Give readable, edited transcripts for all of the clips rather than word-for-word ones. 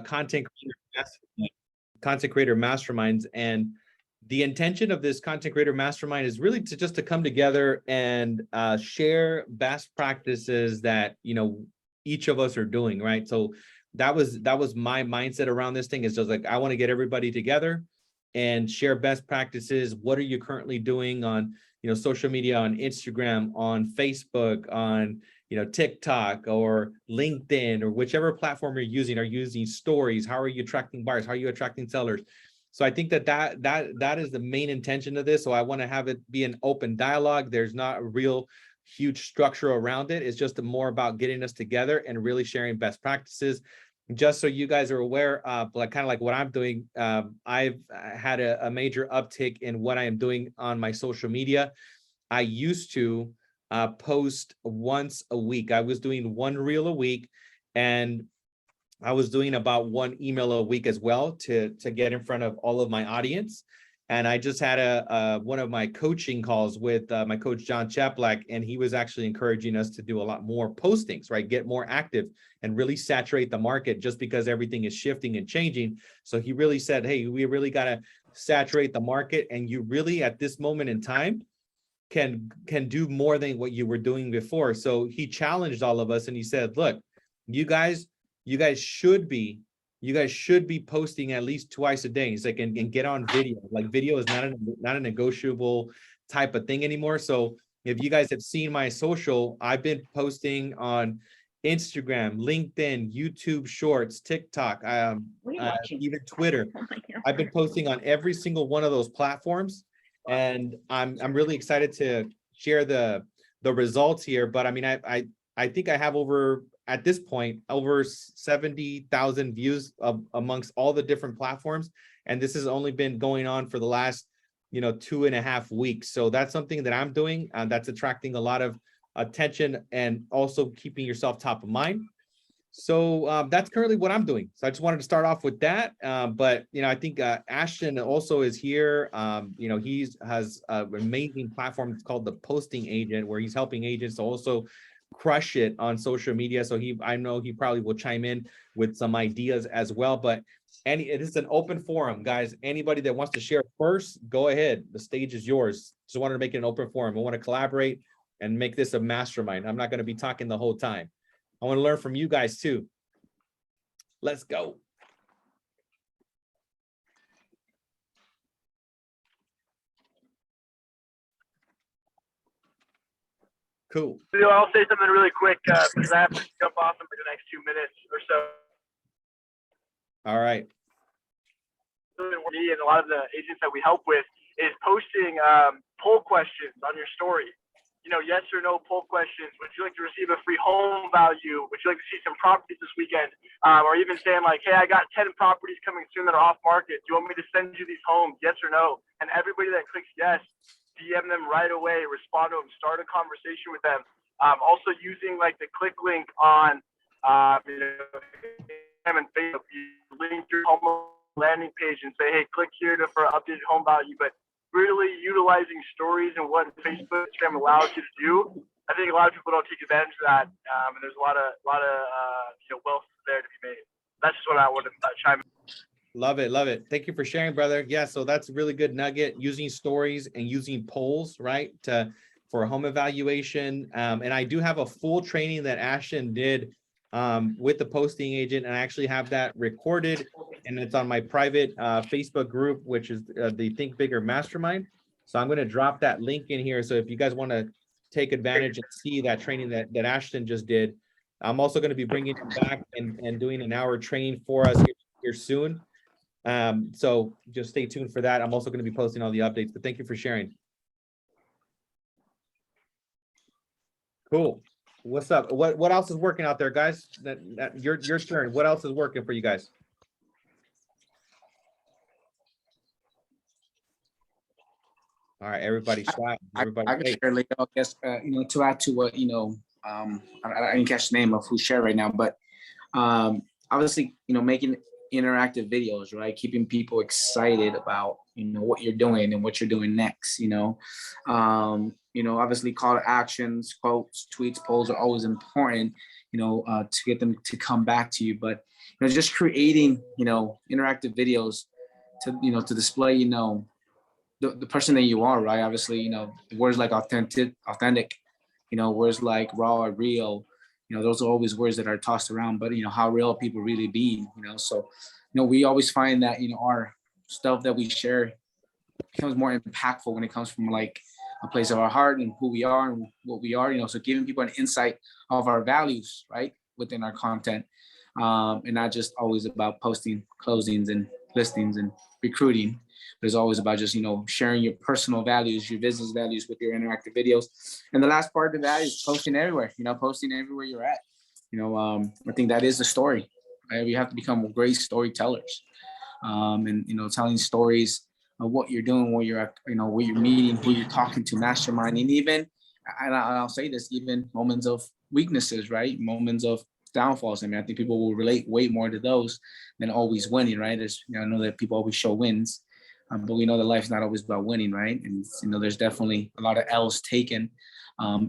content creator masterminds. And the intention of this content creator mastermind is really to just to come together and share best practices that, you know, each of us are doing, right? So that was my mindset around this thing, is just like, I want to get everybody together and share best practices. What are you currently doing on, you know, social media, on Instagram, on Facebook, on, you know, TikTok or LinkedIn, or whichever platform you're using. Are you using stories? How are you attracting buyers? How are you attracting sellers? So I think that is the main intention of this. So I want to have it be an open dialogue. There's not a real huge structure around it. It's just more about getting us together and really sharing best practices. Just so you guys are aware, like kind of like what I'm doing, I've had a major uptick in what I am doing on my social media. I used to post once a week. I was doing one reel a week, and I was doing about one email a week as well to get in front of all of my audience. And I just had one of my coaching calls with my coach, John Chaplak, and he was actually encouraging us to do a lot more postings, right? Get more active and really saturate the market, just because everything is shifting and changing. So he really said, hey, we really got to saturate the market. And you really, at this moment in time, can do more than what you were doing before. So he challenged all of us and he said, look, you guys should be posting at least twice a day. He's like, and get on video. Like, video is not a negotiable type of thing anymore. So if you guys have seen my social, I've been posting on Instagram, LinkedIn, YouTube Shorts, TikTok, even Twitter. I've been posting on every single one of those platforms, and I'm really excited to share the results here. But I mean, I think I have at this point over 70,000 views amongst all the different platforms, and this has only been going on for the last 2.5 weeks. So that's something that I'm doing, and that's attracting a lot of attention and also keeping yourself top of mind. So that's currently what I'm doing. So I just wanted to start off with that. But I think Ashton also is here. He has an amazing platform. It's called the Posting Agent, where he's helping agents to also crush it on social media. So I know he probably will chime in with some ideas as well. But it is an open forum, guys. Anybody that wants to share first, go ahead. The stage is yours. Just wanted to make it an open forum. I want to collaborate and make this a mastermind. I'm not going to be talking the whole time. I want to learn from you guys too. Let's go. Cool. I'll say something really quick because I have to jump off in the next 2 minutes or so. All right. Me and a lot of the agents that we help with is posting poll questions on your story. Yes or no poll questions. Would you like to receive a free home value? Would you like to see some properties this weekend? Or even saying like, hey, I got 10 properties coming soon that are off market. Do you want me to send you these homes? Yes or no? And everybody that clicks yes, DM them right away, respond to them, start a conversation with them. Also using like the click link on and Facebook, you link your home landing page and say, hey, click here for updated home value. But really utilizing stories and what Facebook, Instagram allows you to do. I think a lot of people don't take advantage of that, and there's a lot of wealth there to be made. That's just what I wanted to chime in. Love it. Thank you for sharing, brother. Yeah, so that's a really good nugget, using stories and using polls, right, for home evaluation. And I do have a full training that Ashton did with the Posting Agent, and I actually have that recorded, and it's on my private Facebook group, which is the Think Bigger Mastermind. So I'm going to drop that link in here. So if you guys want to take advantage and see that training that Ashton just did, I'm also going to be bringing him back and doing an hour training for us here soon. So just stay tuned for that. I'm also going to be posting all the updates, but thank you for sharing. Cool. What's up? What else is working out there, guys? Your turn. What else is working for you guys? All right, everybody shy. Everybody. I can share later. I guess to add to what I didn't catch the name of who's sharing right now, but obviously making interactive videos, right? Keeping people excited about what you're doing and what you're doing next. Obviously call to actions, quotes, tweets, polls are always important, to get them to come back to you. But just creating, interactive videos to display, the person that you are, right? Obviously, words like authentic, words like raw or real, those are always words that are tossed around, but how real people really be, so, we always find that, our stuff that we share becomes more impactful when it comes from like a place of our heart and who we are and what we are, so giving people an insight of our values, right, within our content, and not just always about posting closings and listings and recruiting, but it's always about just, sharing your personal values, your business values with your interactive videos. And the last part of that is posting everywhere, posting everywhere you're at. I think that is the story, right? We have to become great storytellers, and, telling stories of what you're doing, where you're at, where you're meeting, who you're talking to, mastermind, and even, and I'll say this, even moments of weaknesses, right? Moments of downfalls. I mean, I think people will relate way more to those than always winning, right? There's, I know that people always show wins, but we know that life's not always about winning, right? And, there's definitely a lot of L's taken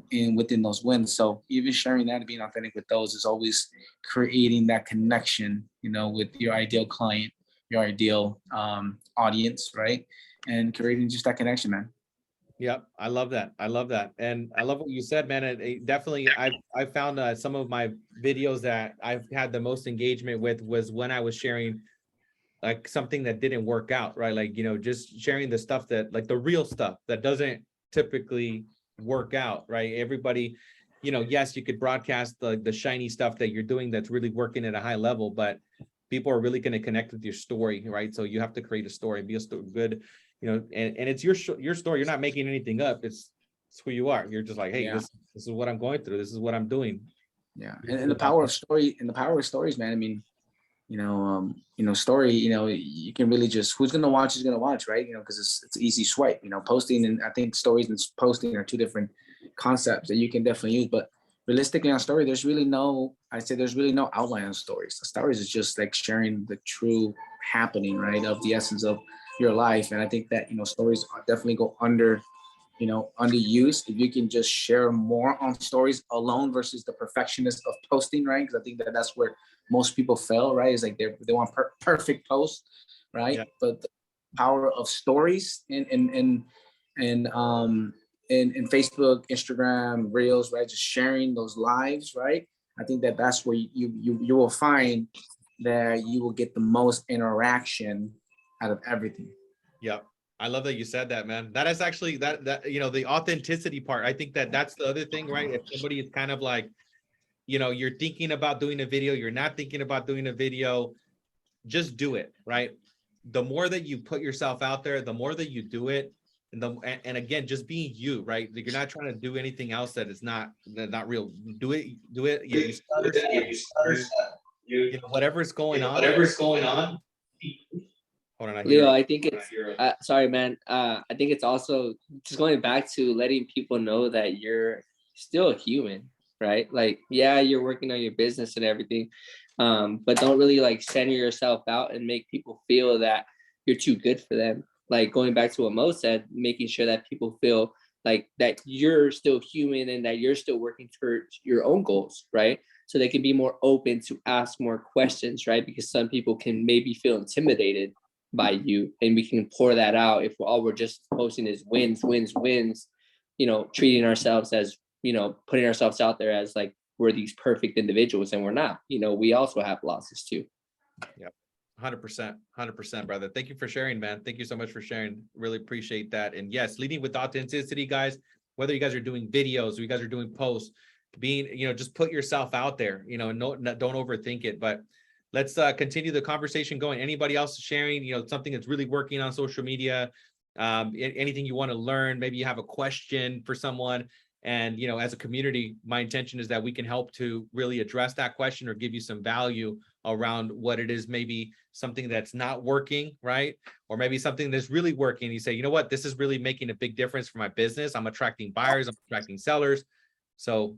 in within those wins. So even sharing that and being authentic with those is always creating that connection, with your ideal client, your ideal audience, right? And creating just that connection, man. Yep, I love that. I love that, and I love what you said, man. It definitely, I found some of my videos that I've had the most engagement with was when I was sharing like something that didn't work out, right? Like, just sharing the stuff that, like the real stuff that doesn't typically work out, right? Everybody, yes, you could broadcast the shiny stuff that you're doing that's really working at a high level, but people are really going to connect with your story, right? So you have to create a story, be a good, and it's your story. You're not making anything up. It's who you are. You're just like, hey, Yeah. this is what I'm going through. This is what I'm doing. Yeah. And the power of story, and the power of stories, man. I mean, story, you can really just, who's going to watch is going to watch, right? Because it's easy swipe, posting, and I think stories and posting are two different concepts that you can definitely use. But realistically on story, there's really no outline on stories. The stories is just like sharing the true happening, right, of the essence of your life. And I think that, stories definitely go underused if you can just share more on stories alone versus the perfectionist of posting, right? Because I think that that's where most people fail, right? It's like they want perfect posts, right? Yeah. But the power of stories in Facebook, Instagram, Reels, right? Just sharing those lives, right? I think that that's where you will find that you will get the most interaction out of everything. Yep. I love that you said that, man. That is actually that the authenticity part. I think that that's the other thing, right? If somebody is kind of like, you're thinking about doing a video, you're not thinking about doing a video, just do it, right? The more that you put yourself out there, the more that you do it, and again, just being you, right? Like, you're not trying to do anything else that is not real. Do it. You stutter, whatever's going on. Hold on, I hear Leo, I think it's sorry, man. I think it's also just going back to letting people know that you're still a human, right? Like, yeah, you're working on your business and everything, but don't really like center yourself out and make people feel that you're too good for them. Like, going back to what Mo said, making sure that people feel like that you're still human and that you're still working towards your own goals, right? So they can be more open to ask more questions, right? Because some people can maybe feel intimidated by you, and we can pour that out if all we're just posting is wins, treating ourselves as, putting ourselves out there as like we're these perfect individuals, and we're not. We also have losses too. Yep. 100%, brother. Thank you for sharing, man. Thank you so much for sharing. Really appreciate that. And yes, leading with authenticity, guys, whether you guys are doing videos or you guys are doing posts, being, just put yourself out there, and don't overthink it. But let's continue the conversation going. Anybody else sharing, something that's really working on social media, anything you want to learn, maybe you have a question for someone. And, as a community, my intention is that we can help to really address that question or give you some value around what it is, maybe something that's not working, right? Or maybe something that's really working. You say, you know what, this is really making a big difference for my business. I'm attracting buyers, I'm attracting sellers. So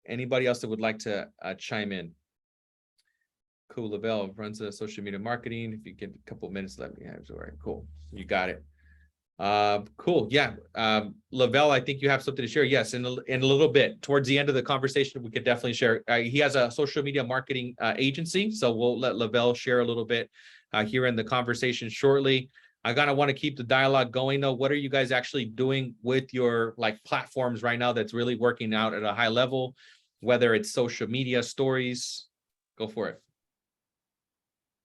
anybody else that would like to chime in? Cool. Lavelle runs social media marketing. If you get a couple of minutes, let me have it. All right, cool. You got it. Cool. Yeah. Lavelle, I think you have something to share. Yes, in a little bit towards the end of the conversation, we could definitely share. He has a social media marketing agency, so we'll let Lavelle share a little bit here in the conversation shortly. I kind of want to keep the dialogue going though. What are you guys actually doing with your like platforms right now that's really working out at a high level, whether it's social media stories? Go for it.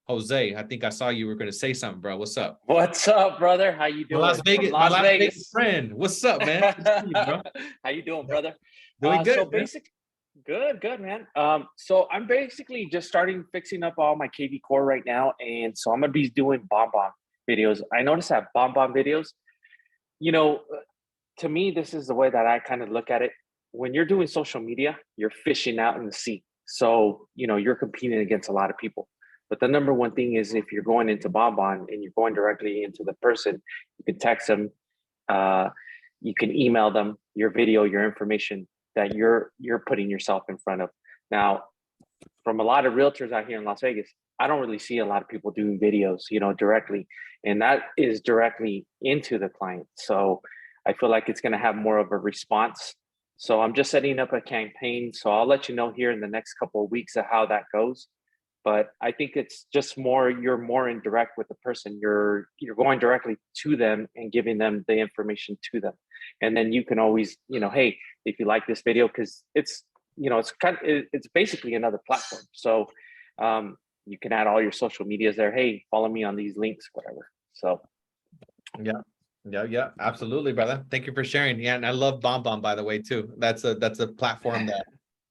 Jose, I think I saw you were going to say something, bro. What's up? What's up, brother? How you My doing? Las Vegas, From my Las Las Vegas Vegas. friend. What's up, man? Good to see you, bro. How you doing, brother? Doing good. So Man. basic, good, man. So I'm basically just starting fixing up all my KV core right now, and so I'm gonna be doing bomb videos. I noticed that bomb videos, you know, to me, this is the way that I kind of look at it. When you're doing social media, you're fishing out in the sea. So, you're competing against a lot of people. But the number one thing is if you're going into Bonbon and you're going directly into the person, you can text them, you can email them your video, your information that you're putting yourself in front of. Now, from a lot of realtors out here in Las Vegas, I don't really see a lot of people doing videos, directly, and that is directly into the client. So I feel like it's going to have more of a response. So I'm just setting up a campaign. So I'll let you know here in the next couple of weeks of how that goes. But I think it's just you're more in direct with the person. You're going directly to them and giving them the information to them. And then you can always, hey, if you like this video, because it's it's basically another platform. So you can add all your social medias there. Hey, follow me on these links, whatever. So yeah, absolutely, brother. Thank you for sharing. Yeah, and I love BombBomb, by the way, too. That's a platform that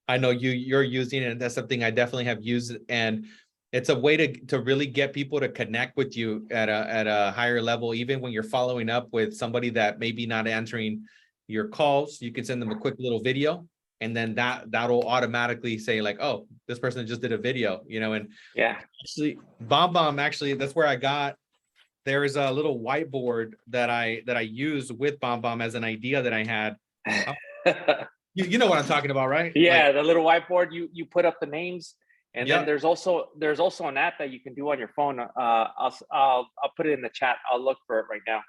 I know you're using, and that's something I definitely have used. And it's a way to really get people to connect with you at a higher level, even when you're following up with somebody that maybe not answering your calls. You can send them a quick little video, and then that'll automatically say like, oh, this person just did a video, and yeah. actually BombBomb, actually, that's where I got. There is a little whiteboard that I use with BombBomb as an idea that I had. You know what I'm talking about, right? Yeah, the little whiteboard, you put up the names, and Yep. then there's also an app that you can do on your phone. I'll put it in the chat. I'll look for it right now,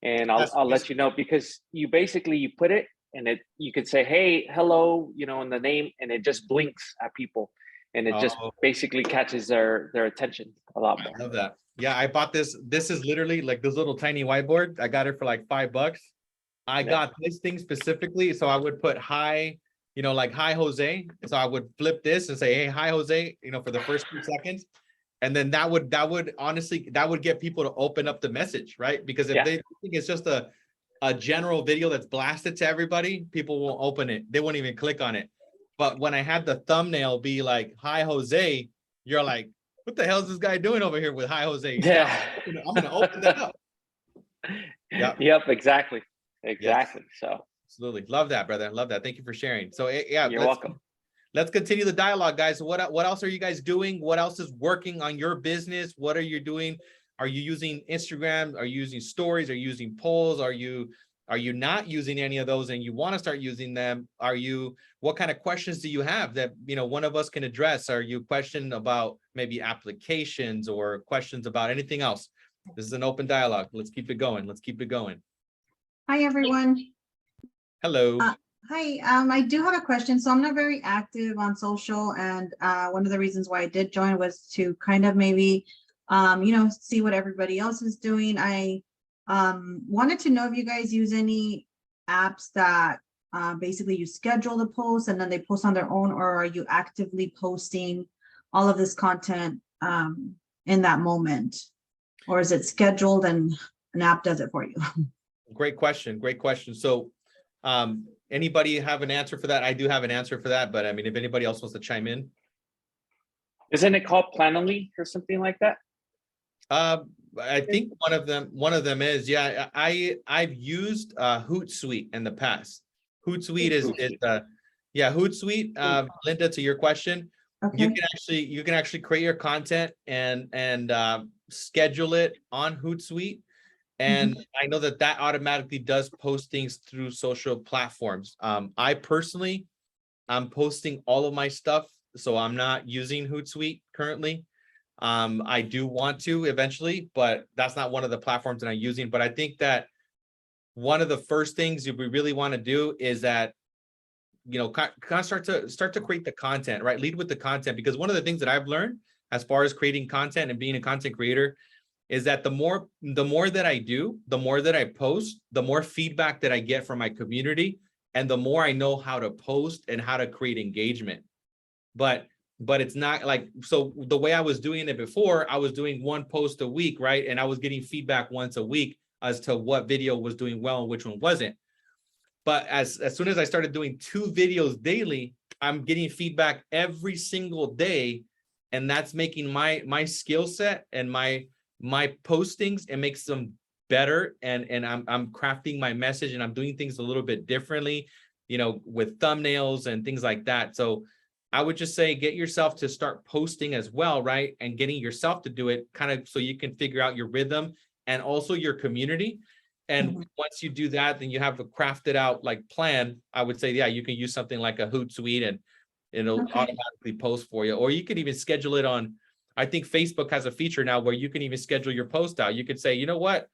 and I'll let you know, because you put it, and you could say, hey, hello, in the name, and it just blinks at people, and it just basically catches their attention a lot more. I love that. Yeah, I bought this. This is literally like this little tiny whiteboard. I got it for like $5. I got this thing specifically, so I would put hi, like hi Jose. So I would flip this and say, hey, hi Jose, for the first 2 seconds. And then that would honestly, that would get people to open up the message, right? Because if they think it's just a general video that's blasted to everybody, people won't open it. They won't even click on it. But when I had the thumbnail be like, hi Jose, you're like, what the hell is this guy doing over here with hi Jose? Yeah. I'm gonna open that up. Yep, exactly. Yes. So Absolutely. Love that, brother. Love that. Thank you for sharing. So yeah, you're welcome. Let's continue the dialogue, guys. What else are you guys doing? What else is working on your business? What are you doing? Are you using Instagram? Are you using stories? Are you using polls? Are you not using any of those and you want to start using them? What kind of questions do you have that one of us can address? Are you questioning about maybe applications or questions about anything else? This is an open dialogue. Let's keep it going. Hi, everyone. Hello. Hi, I do have a question. So I'm not very active on social, and one of the reasons why I did join was to kind of maybe, see what everybody else is doing. I wanted to know if you guys use any apps that basically you schedule the post and then they post on their own, or are you actively posting all of this content in that moment, or is it scheduled and an app does it for you? Great question. So anybody have an answer for that? I do have an answer for that, but I mean, if anybody else wants to chime in. Isn't it called Planoly or something like that? I think one of them is, yeah. I've used Hootsuite in the past. Hootsuite is Hootsuite. Linda, to your question, Okay. you can actually create your content and schedule it on Hootsuite. And I know that automatically does postings through social platforms. I personally, I'm posting all of my stuff, so I'm not using Hootsuite currently. I do want to eventually, but that's not one of the platforms that I'm using. But I think that one of the first things we really want to do is that, you know, kind of start to create the content, right? Lead with the content, because one of the things that I've learned as far as creating content and being a content creator is that the more that I do, the more that I post, the more feedback that I get from my community, and the more I know how to post and how to create engagement. But it's not like, so the way I was doing it before, I was doing one post a week, right? And I was getting feedback once a week as to what video was doing well and which one wasn't. But as soon as I started doing 2 videos daily, I'm getting feedback every single day. And that's making my skill set and my postings, it makes them better. And I'm crafting my message, and I'm doing things a little bit differently, you know, with thumbnails and things like that. So I would just say, get yourself to start posting as well, right? And getting yourself to do it, kind of so you can figure out your rhythm and also your community. And once you do that, then you have a crafted out like plan. I would say, yeah, you can use something like a Hootsuite, and it'll automatically post for you. Or you could even schedule it on, I think Facebook has a feature now where you can even schedule your post out. You could say, you know what,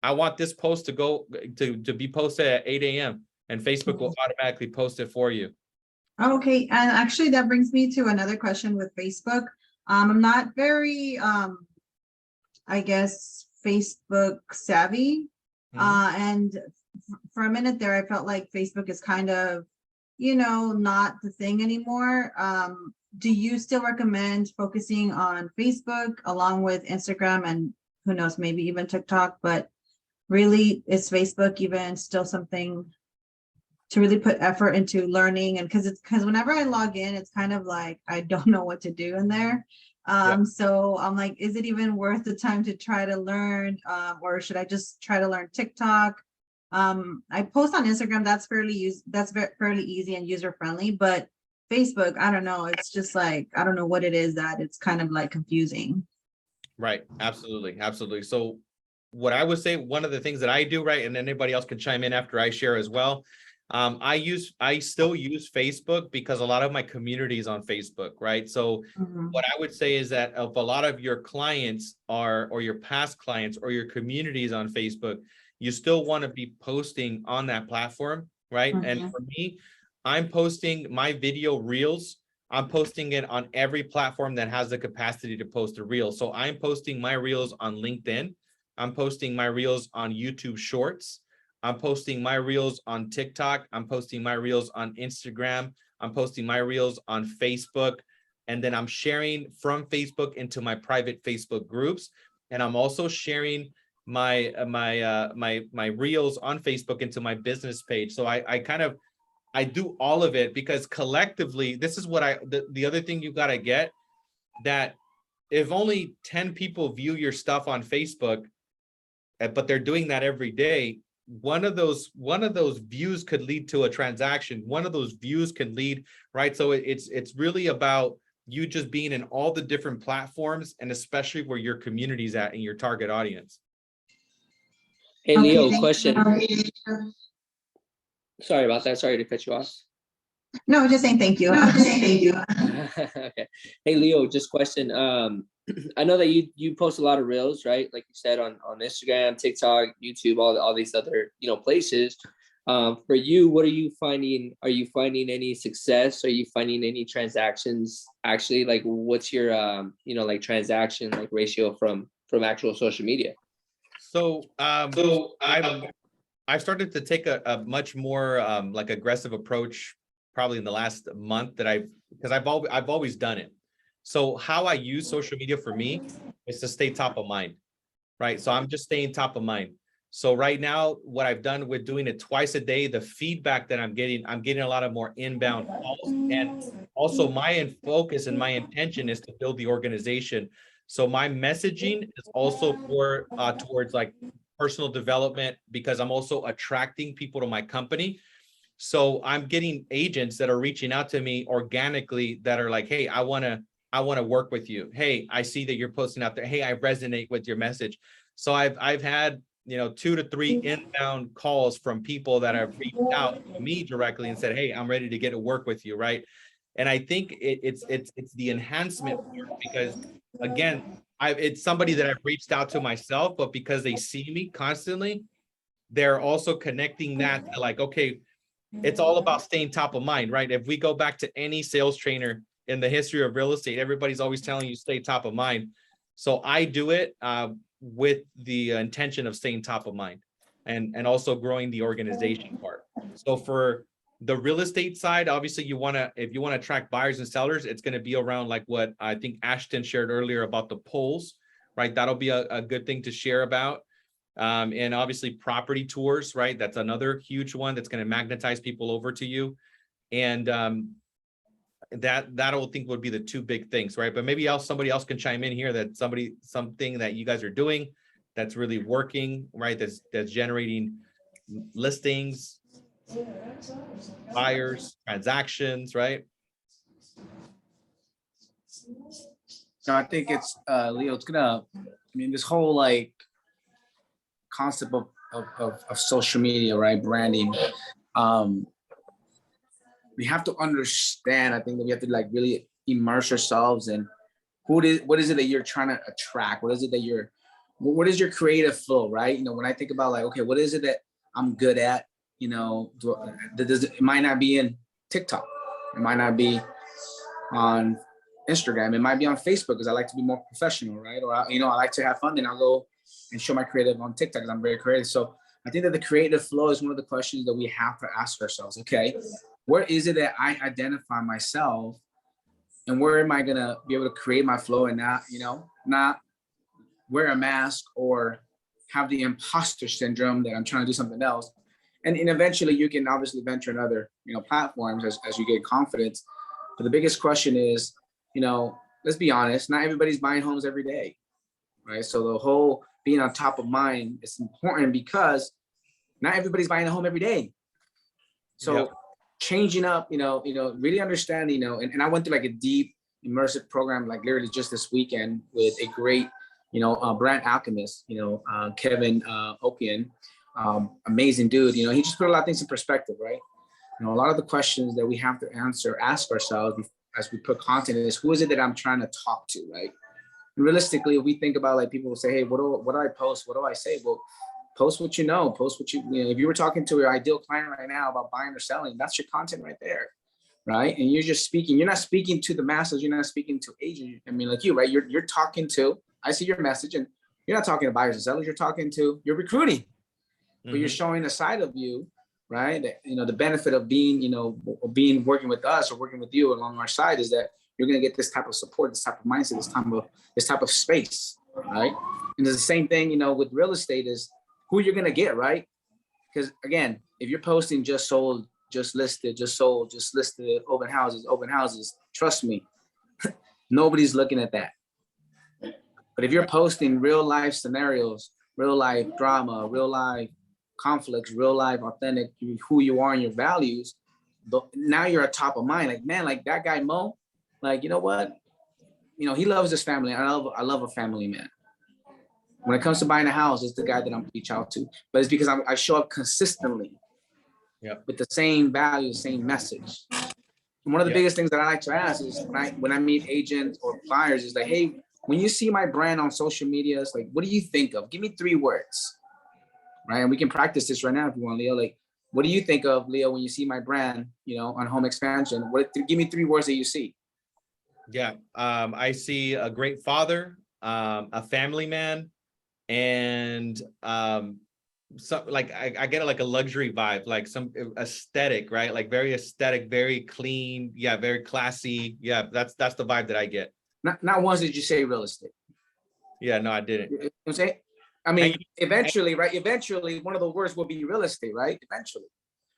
I want this post to go to be posted at 8 a.m. and Facebook will automatically post it for you. Okay, and actually that brings me to another question with Facebook. I'm not very, I guess, Facebook savvy. And for a minute there, I felt like Facebook is kind of, you know, not the thing anymore. Do you still recommend focusing on Facebook along with Instagram and who knows, maybe even TikTok? But really, is Facebook even still something to really put effort into learning? And because whenever I log in, it's kind of like I don't know what to do in there. So I'm like, is it even worth the time to try to learn, or should I just try to learn TikTok? I post on Instagram, that's fairly easy and user friendly, but Facebook, I don't know, it's just like, I don't know what it is that it's kind of like confusing. Right, absolutely, absolutely. So what I would say, one of the things that I do, right, and anybody else can chime in after I share as well. I still use Facebook because a lot of my community is on Facebook, right? So what I would say is that if a lot of your clients are, or your past clients or your community is on Facebook, you still want to be posting on that platform, right? And for me, I'm posting my video reels. I'm posting it on every platform that has the capacity to post a reel. So I'm posting my reels on LinkedIn. I'm posting my reels on YouTube Shorts. I'm posting my reels on TikTok. I'm posting my reels on Instagram. I'm posting my reels on Facebook. And then I'm sharing from Facebook into my private Facebook groups. And I'm also sharing my reels on Facebook into my business page. So I do all of it because collectively, this is what the other thing you got to get, that if only 10 people view your stuff on Facebook, but they're doing that every day, one of those views could lead to a transaction. One of those views can lead, right? So it's really about you just being in all the different platforms, and especially where your community's at and your target audience. Hey, Okay, Leo, thank question. you. Sorry about that. Sorry to cut you off. No, just saying thank you. Okay. Hey, Leo, just question. I know that you post a lot of reels, right? Like you said, on Instagram, TikTok, YouTube, all these other, you know, places. For you, what are you finding? Are you finding any success? Are you finding any transactions? Actually, like, what's your you know, like transaction like ratio from actual social media? So I've started to take a much more like aggressive approach probably in the last month, because I've always done it. So how I use social media for me is to stay top of mind, right? So I'm just staying top of mind. So right now, what I've done with doing it twice a day, the feedback that I'm getting a lot of more inbound calls. And also my focus and my intention is to build the organization. So my messaging is also more towards like personal development, because I'm also attracting people to my company. So I'm getting agents that are reaching out to me organically that are like, hey, I want to work with you. Hey, I see that you're posting out there. Hey, I resonate with your message. So I've had, you know, 2 to 3 inbound calls from people that have reached out to me directly and said, hey, I'm ready to get to work with you, right? And I think it's the enhancement part, because again, it's somebody that I've reached out to myself, but because they see me constantly, they're also connecting that to like, okay, it's all about staying top of mind, right? If we go back to any sales trainer in the history of real estate, everybody's always telling you stay top of mind. So I do it with the intention of staying top of mind and also growing the organization part. So for the real estate side, obviously you want to, if you want to attract buyers and sellers, it's going to be around like what I think Ashton shared earlier about the polls, right? That'll be a good thing to share about. And obviously property tours, right? That's another huge one that's going to magnetize people over to you. And that I think would be the two big things, right? But maybe somebody else can chime in here that something that you guys are doing that's really working, right? That's generating listings, buyers, transactions, right? No, I think it's Leo, it's gonna, I mean, this whole like concept of social media, right? Branding. We have to understand, I think that we have to like really immerse ourselves in what is it that you're trying to attract? What is it that what is your creative flow, right? You know, when I think about like, okay, what is it that I'm good at? You know, it might not be in TikTok. It might not be on Instagram. It might be on Facebook because I like to be more professional, right? Or, I like to have fun and I'll go and show my creative on TikTok because I'm very creative. So I think that the creative flow is one of the questions that we have to ask ourselves. Okay, where is it that I identify myself and where am I going to be able to create my flow and not wear a mask or have the imposter syndrome that I'm trying to do something else. And eventually you can obviously venture in other, platforms as you get confidence. But the biggest question is, let's be honest, not everybody's buying homes every day, right? So the whole being on top of mind is important because not everybody's buying a home every day. So yep. Changing up, really understanding, and I went through like a deep immersive program, like literally just this weekend with a great, brand alchemist, Kevin Okian, amazing dude. He just put a lot of things in perspective, right? A lot of the questions that we have to ask ourselves as we put content in is, who is it that I'm trying to talk to, right? And realistically, if we think about like people will say, hey, what do I post? What do I say? Well, post what post what if you were talking to your ideal client right now about buying or selling, that's your content right there, right? And you're just speaking, you're not speaking to the masses, you're not speaking to agents. I mean, like you, right? You're talking to, I see your message and you're not talking to buyers and sellers, you're recruiting, but you're showing a side of you, right? That, the benefit of being, working with us or working with you along our side is that you're going to get this type of support, this type of mindset, this type of space, right? And it's the same thing, with real estate is who you're going to get, right? Because again, if you're posting just sold, just listed, just sold, just listed, open houses, trust me, nobody's looking at that. But if you're posting real life scenarios, real life drama, real life conflicts, real life authentic, who you are and your values, now you're at top of mind. Like, man, like that guy Mo, like, you know what? He loves his family. I love a family man. When it comes to buying a house, it's the guy that I'm reach out to. But it's because I show up consistently with the same value, same message. And one of the biggest things that I like to ask is when I meet agents or buyers is like, hey, when you see my brand on social media, it's like, what do you think of? Give me 3 words, right? And we can practice this right now if you want, Leo. Like, what do you think of, Leo, when you see my brand, on home expansion? Give me 3 words that you see. Yeah, I see a great father, a family man, and some like I get like a luxury vibe, like some aesthetic, right? Like very aesthetic, very clean, very classy. Yeah, that's the vibe that I get. Not once did you say real estate. Yeah, no, I didn't. You know what I'm saying? I mean, eventually, right? Eventually, one of the words will be real estate, right? Eventually.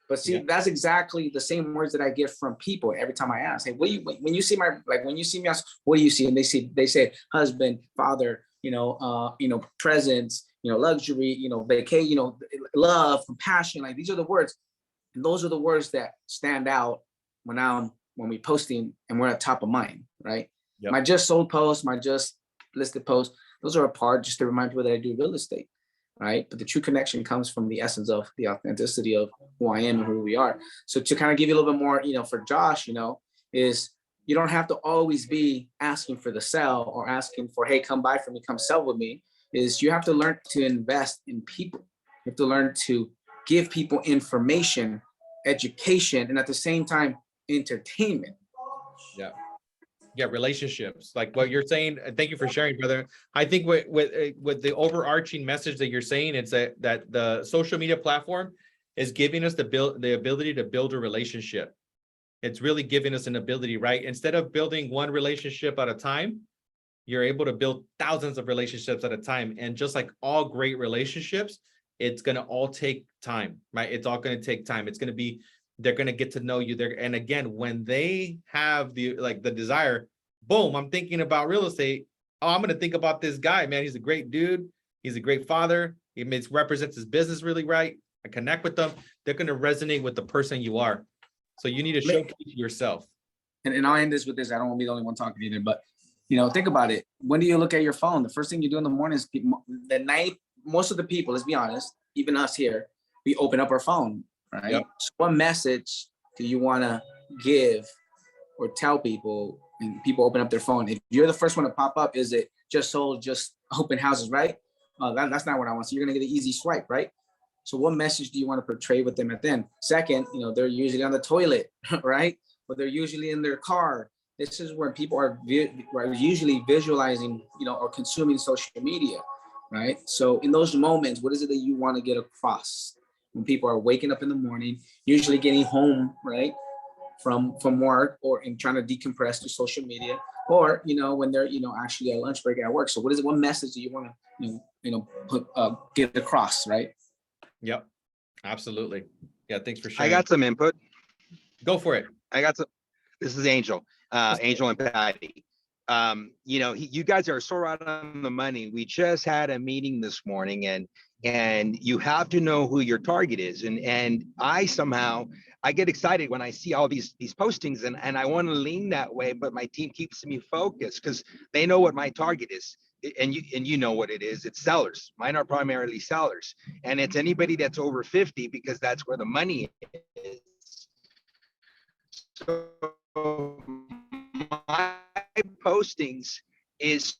But see, that's exactly the same words that I get from people every time I ask. Hey, when you see me, what do you see? And they say husband, father, presence, luxury, vacation, love, compassion. Like these are the words. And those are the words that stand out when we posting and we're at top of mind, right? Yep. My just sold post, my just listed post, those are a part just to remind people that I do real estate. Right. But the true connection comes from the essence of the authenticity of who I am and who we are. So to kind of give you a little bit more, for Josh, is you don't have to always be asking for the sell or asking for, hey, come buy from me, come sell with me. Is you have to learn to invest in people. You have to learn to give people information, education, and at the same time, entertainment. Yeah. Yeah, relationships, like what you're saying. Thank you for sharing, brother. I think with the overarching message that you're saying, it's that the social media platform is giving us the ability to build a relationship. It's really giving us an ability, right? Instead of building one relationship at a time, you're able to build thousands of relationships at a time. And just like all great relationships, it's going to all take time, right? It's all going to take time. It's going to be, they're going to get to know you there. And again, when they have the desire, boom, I'm thinking about real estate. Oh, I'm going to think about this guy, man. He's a great dude. He's a great father. He represents his business really right. I connect with them. They're going to resonate with the person you are. So you need to showcase yourself. And I'll end this with this. I don't want to be the only one talking either, but think about it. When do you look at your phone? The first thing you do in the morning is most of the people, let's be honest, even us here, we open up our phone, right? Yep. So what message do you want to give or tell people when people open up their phone? If you're the first one to pop up, is it just open houses, right? That's not what I want. So you're going to get an easy swipe, right? So what message do you want to portray with them at the end? Second, they're usually on the toilet, right? Or they're usually in their car. This is where people are usually visualizing, or consuming social media, right? So in those moments, what is it that you want to get across when people are waking up in the morning, usually getting home, right, from work, or in trying to decompress to social media, or when they're actually at lunch break at work? So what message do you want to get across, right? Yep, absolutely. Yeah, thanks for sharing. I got some input. Go for it. This is Angel, Angel and Patty. You guys are so right on the money. We just had a meeting this morning, and you have to know who your target is. And I get excited when I see all these postings, and I want to lean that way, but my team keeps me focused because they know what my target is. And you know what it is. It's sellers. Mine are primarily sellers, and it's anybody that's over 50 because that's where the money is. So my postings is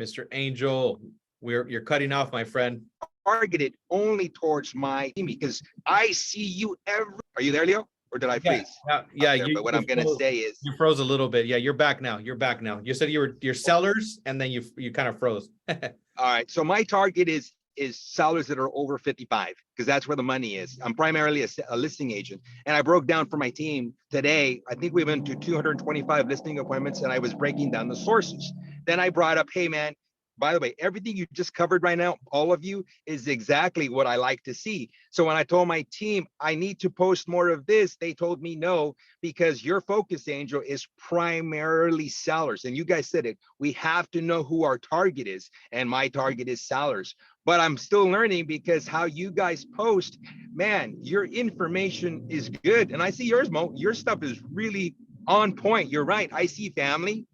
Mr. Angel, you're cutting off, my friend. targeted only towards my team because I see you Are you there, Leo? Or did I freeze? Yeah. But what I'm going to say is you froze a little bit. Yeah, you're back now. You said you're sellers, and then you kind of froze. all right. So my target is sellers that are over 55 because that's where the money is. I'm primarily a listing agent, and I broke down for my team today. I think we went to 225 listing appointments, and I was breaking down the sources. Then I brought up, hey man, by the way, everything you just covered right now, all of you, is exactly what I like to see. So when I told my team I need to post more of this, they told me no, because your focus, Angel, is primarily sellers. And you guys said it, we have to know who our target is. And my target is sellers. But I'm still learning because how you guys post, man, your information is good. And I see yours, Mo. Your stuff is really on point. You're right. I see family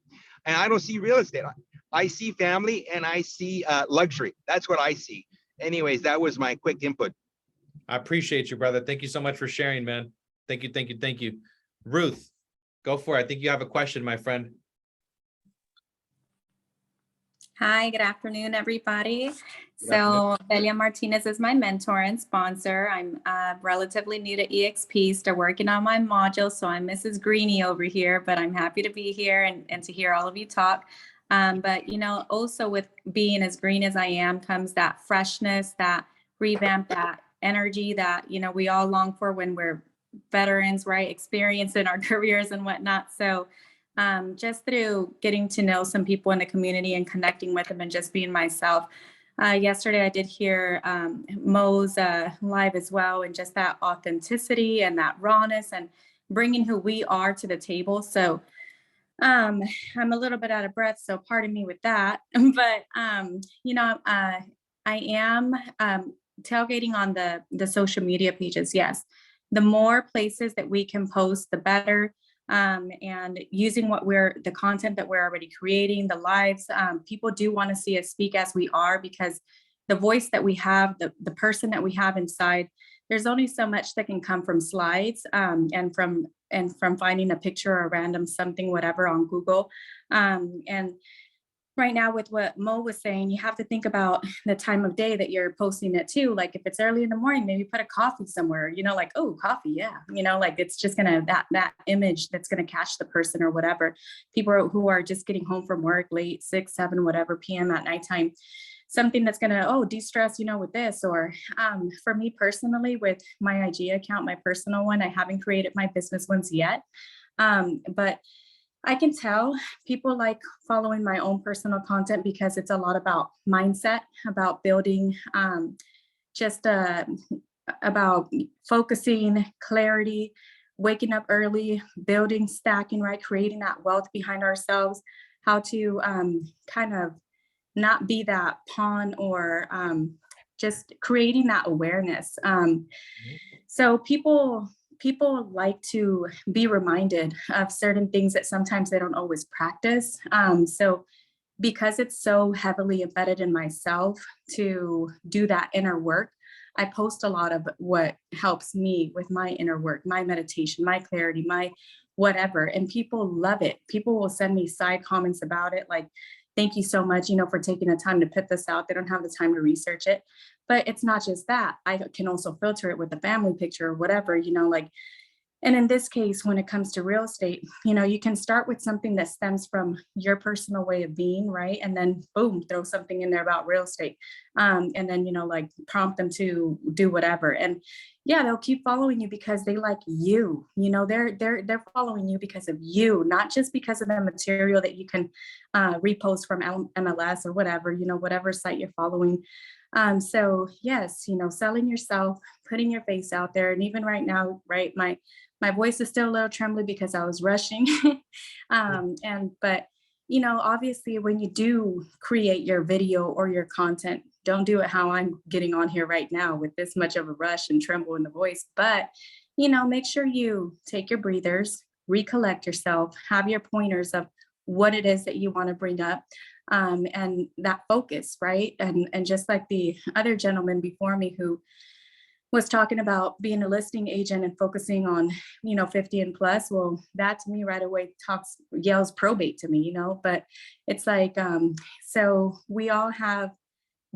and I don't see real estate. I see family and I see luxury. That's what I see. Anyways, that was my quick input. I appreciate you, brother. Thank you so much for sharing, man. Thank you. Ruth, go for it. I think you have a question, my friend. Hi, good afternoon, everybody. So Belia Martinez is my mentor and sponsor. I'm relatively new to EXP, still working on my module. So I'm Mrs. Greenie over here, but I'm happy to be here and to hear all of you talk. But, also with being as green as I am comes that freshness, that revamp, that energy that, we all long for when we're veterans, right? Experience in our careers and whatnot. So just through getting to know some people in the community and connecting with them and just being myself. Yesterday, I did hear Mo's live as well, and just that authenticity and that rawness and bringing who we are to the table. So I'm a little bit out of breath, so pardon me with that. But, I am tailgating on the social media pages. Yes, the more places that we can post, the better. And using the content that we're already creating, the lives, people do want to see us speak as we are, because the voice that we have, the person that we have inside, there's only so much that can come from slides and from finding a picture or a random something, whatever on Google. And right now with what Mo was saying, you have to think about the time of day that you're posting it to. Like if it's early in the morning, maybe put a coffee somewhere, like, oh, coffee, yeah. Like it's just gonna, that image that's gonna catch the person or whatever. People who are just getting home from work late, 6, 7, whatever PM at nighttime, something that's gonna, de-stress, with this. Or for me personally, with my IG account, my personal one, I haven't created my business ones yet. But I can tell people like following my own personal content because it's a lot about mindset, about building, just about focusing, clarity, waking up early, building, stacking, right, creating that wealth behind ourselves, how to kind of not be that pawn, or just creating that awareness. So people like to be reminded of certain things that sometimes they don't always practice. So because it's so heavily embedded in myself to do that inner work, I post a lot of what helps me with my inner work, my meditation, my clarity, my whatever. And people love it. People will send me side comments about it, like, thank you so much, for taking the time to put this out. They don't have the time to research it. But it's not just that. I can also filter it with a family picture or whatever, like, and in this case, when it comes to real estate, you can start with something that stems from your personal way of being, right? And then boom, throw something in there about real estate. And then, like prompt them to do whatever. And yeah, they'll keep following you because they like you, they're following you because of you, not just because of the material that you can repost from MLS or whatever, whatever site you're following. So yes, selling yourself, putting your face out there. And even right now, right, my voice is still a little trembly because I was rushing. But obviously when you do create your video or your content, don't do it how I'm getting on here right now with this much of a rush and tremble in the voice. But, make sure you take your breathers, recollect yourself, have your pointers of what it is that you want to bring up. And that focus, right? And just like the other gentleman before me who was talking about being a listing agent and focusing on, 50 and plus, well, that to me right away yells probate to me, but it's like, so we all have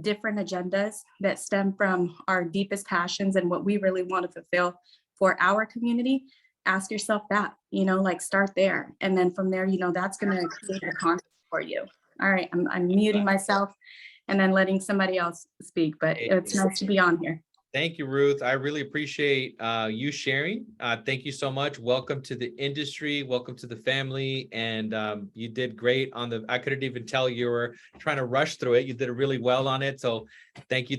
different agendas that stem from our deepest passions and what we really want to fulfill for our community. Ask yourself that, like start there. And then from there, that's going to create the content for you. All right, I'm muting myself and then letting somebody else speak, but it's nice to be on here. Thank you, Ruth. I really appreciate you sharing. Thank you so much. Welcome to the industry. Welcome to the family. And you did great on I couldn't even tell you were trying to rush through it. You did really well on it. So thank you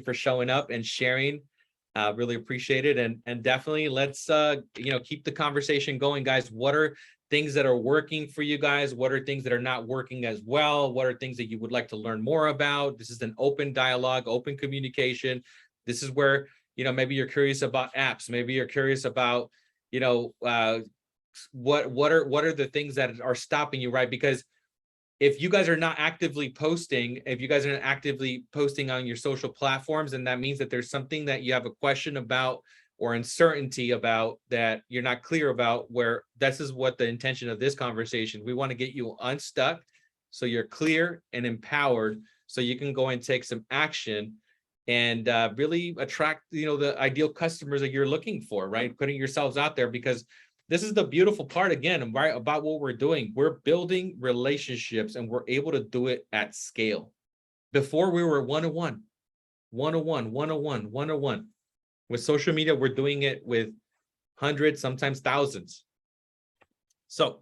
for showing up and sharing. Really appreciate it. And definitely let's, keep the conversation going, guys. What are things that are working for you guys? What are things that are not working as well? What are things that you would like to learn more about? This is an open dialogue, open communication. This is where, maybe you're curious about apps. Maybe you're curious about, what are the things that are stopping you, right? Because if you guys are not actively posting, on your social platforms, and that means that there's something that you have a question about or uncertainty about that you're not clear about, where this is what the intention of this conversation. We want to get you unstuck so you're clear and empowered so you can go and take some action and really attract, the ideal customers that you're looking for, right? Putting yourselves out there, because this is the beautiful part, again, right, about what we're doing. We're building relationships and we're able to do it at scale. Before we were one-on-one. With social media, we're doing it with hundreds, sometimes thousands. So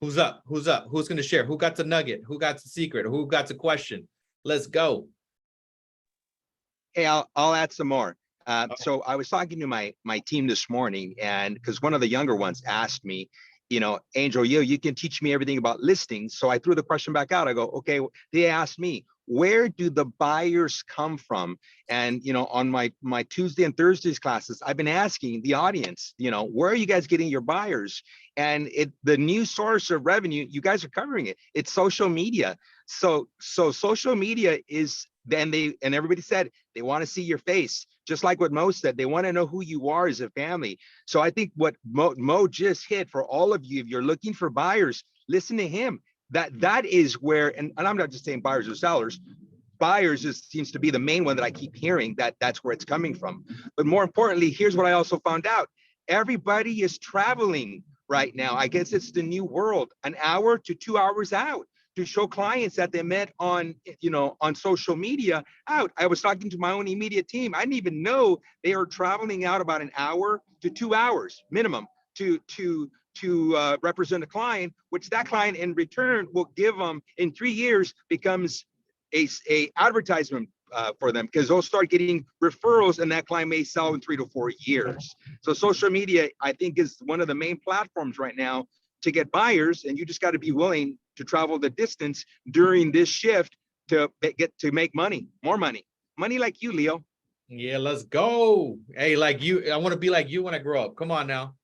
who's up? Who's going to share? Who got the nugget? Who got the secret? Who got the question? Let's go. Hey, I'll add some more. So I was talking to my team this morning, and because one of the younger ones asked me, Angel, you can teach me everything about listings. So I threw the question back out. I go, okay, they asked me, where do the buyers come from? And, on my Tuesday and Thursdays classes, I've been asking the audience, where are you guys getting your buyers? And the new source of revenue, you guys are covering it. It's social media. So social media is, and everybody said they want to see your face, just like what Mo said. They want to know who you are as a family. So I think what Mo just hit for all of you, if you're looking for buyers, listen to him. that is where, and I'm not just saying buyers or sellers, buyers just seems to be the main one that I keep hearing, that's where it's coming from. But more importantly, here's what I also found out. Everybody is traveling right now. I guess it's the new world, an hour to 2 hours out to show clients that they met on, on social media out. I was talking to my own immediate team. I didn't even know they are traveling out about an hour to 2 hours minimum to represent a client, which that client in return will give them in 3 years becomes a advertisement for them, because they'll start getting referrals and that client may sell in 3 to 4 years. So social media, I think, is one of the main platforms right now to get buyers, and you just got to be willing to travel the distance during this shift to make money, more money like you, Leo. Yeah, let's go. Hey, like you, I want to be like you when I grow up. Come on now.